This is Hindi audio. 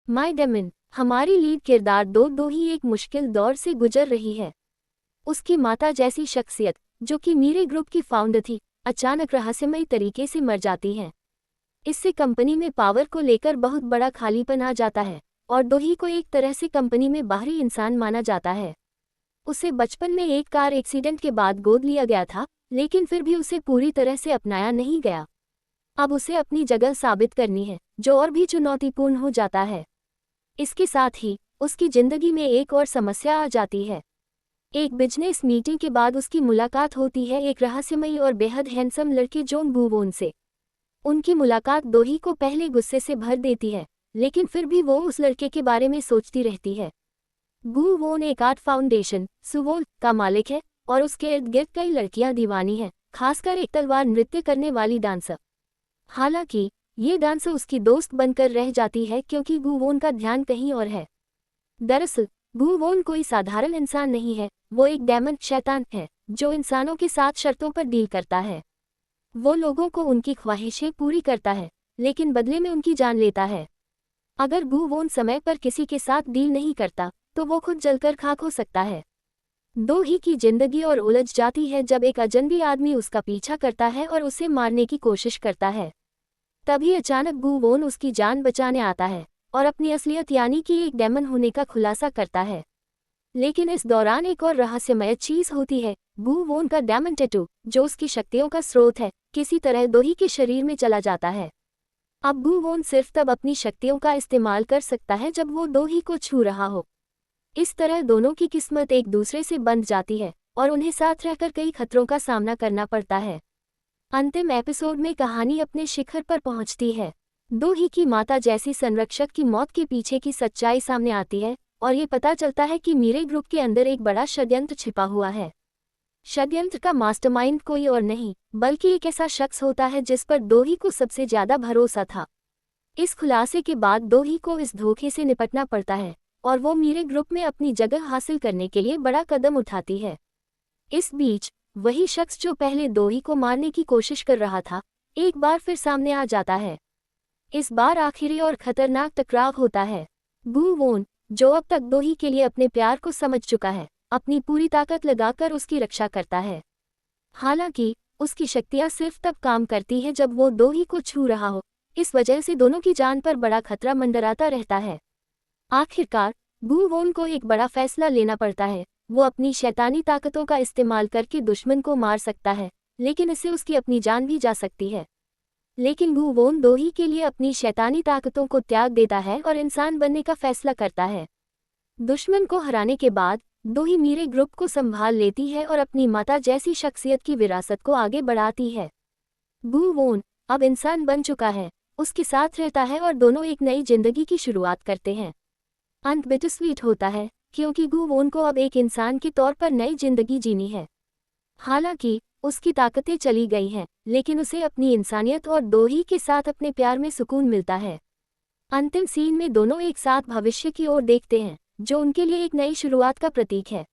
माय डेमन, हमारी लीड किरदार दो ही एक मुश्किल दौर से गुजर रही है। उसकी माता जैसी शख्सियत, जो कि मीरे ग्रुप की फाउंडर थी, अचानक रहस्यमयी तरीके से मर जाती है। इससे कंपनी में पावर को लेकर बहुत बड़ा खालीपन आ जाता है और दोही को एक तरह से कंपनी में बाहरी इंसान माना जाता है। उसे बचपन में एक कार एक्सीडेंट के बाद गोद लिया गया था, लेकिन फिर भी उसे पूरी तरह से अपनाया नहीं गया। अब उसे अपनी जगह साबित करनी है, जो और भी चुनौतीपूर्ण हो जाता है। इसके साथ ही उसकी जिंदगी में एक और समस्या आ जाती है। एक बिजनेस मीटिंग के बाद उसकी मुलाकात होती है एक रहस्यमयी और बेहद हैंडसम लड़के जॉन गुवोन से। उनकी मुलाकात दोही को पहले गुस्से से भर देती है, लेकिन फिर भी वो उस लड़के के बारे में सोचती रहती है। गुवोन एक आर्ट फाउंडेशन सुवोल का मालिक है और उसके इर्द गिर्द कई लड़कियां दीवानी हैं, खासकर एक तलवार नृत्य करने वाली डांसर। हालांकि ये डांसर उसकी दोस्त बनकर रह जाती है क्योंकि गुवोन का ध्यान कहीं और है। दरअसल गुवोन कोई साधारण इंसान नहीं है, वो एक डेमन शैतान है जो इंसानों के साथ शर्तों पर डील करता है। वो लोगों को उनकी ख्वाहिशें पूरी करता है, लेकिन बदले में उनकी जान लेता है। अगर गुवोन समय पर किसी के साथ डील नहीं करता तो वो खुद जलकर खाक हो सकता है। दोही की जिंदगी और उलझ जाती है जब एक अजनबी आदमी उसका पीछा करता है और उसे मारने की कोशिश करता है। तभी अचानक गुवोन उसकी जान बचाने आता है और अपनी असलियत यानी कि एक डेमन होने का खुलासा करता है। लेकिन इस दौरान एक और रहस्यमय चीज होती है। गुवोन का डेमन टैटू, जो उसकी शक्तियों का स्रोत है, किसी तरह दोही के शरीर में चला जाता है। अब गुवोन सिर्फ तब अपनी शक्तियों का इस्तेमाल कर सकता है जब वो दोही को छू रहा हो। इस तरह दोनों की किस्मत एक दूसरे से बंध जाती है और उन्हें साथ रहकर कई खतरों का सामना करना पड़ता है। अंतिम एपिसोड में कहानी अपने शिखर पर पहुंचती है। दोही की माता जैसी संरक्षक की मौत के पीछे की सच्चाई सामने आती है और ये पता चलता है कि मीरे ग्रुप के अंदर एक बड़ा षड्यंत्र छिपा हुआ है। षड्यंत्र का मास्टरमाइंड कोई और नहीं, बल्कि एक ऐसा शख्स होता है जिस पर दोही को सबसे ज्यादा भरोसा था। इस खुलासे के बाद दोही को इस धोखे से निपटना पड़ता है और वो मीरे ग्रुप में अपनी जगह हासिल करने के लिए बड़ा कदम उठाती है। इस बीच वही शख्स जो पहले दोही को मारने की कोशिश कर रहा था, एक बार फिर सामने आ जाता है। इस बार आखिरी और खतरनाक टकराव होता है। गुवोन, जो अब तक दोही के लिए अपने प्यार को समझ चुका है, अपनी पूरी ताकत लगाकर उसकी रक्षा करता है। हालांकि उसकी शक्तियां सिर्फ तब काम करती है जब वो दोही को छू रहा हो। इस वजह से दोनों की जान पर बड़ा खतरा मंडराता रहता है। आखिरकार गुवोन को एक बड़ा फैसला लेना पड़ता है। वो अपनी शैतानी ताकतों का इस्तेमाल करके दुश्मन को मार सकता है, लेकिन इससे उसकी अपनी जान भी जा सकती है। लेकिन गुवोन दोही के लिए अपनी शैतानी ताकतों को त्याग देता है और इंसान बनने का फैसला करता है। दुश्मन को हराने के बाद दोही मीरे ग्रुप को संभाल लेती है और अपनी माता जैसी शख्सियत की विरासत को आगे बढ़ाती है। गुवोन अब इंसान बन चुका है, उसके साथ रहता है और दोनों एक नई जिंदगी की शुरुआत करते हैं। अंत बिटरस्वीट होता है क्योंकि गुवोन को अब एक इंसान के तौर पर नई जिंदगी जीनी है। हालांकि उसकी ताकतें चली गई हैं, लेकिन उसे अपनी इंसानियत और दोही के साथ अपने प्यार में सुकून मिलता है। अंतिम सीन में दोनों एक साथ भविष्य की ओर देखते हैं, जो उनके लिए एक नई शुरुआत का प्रतीक है।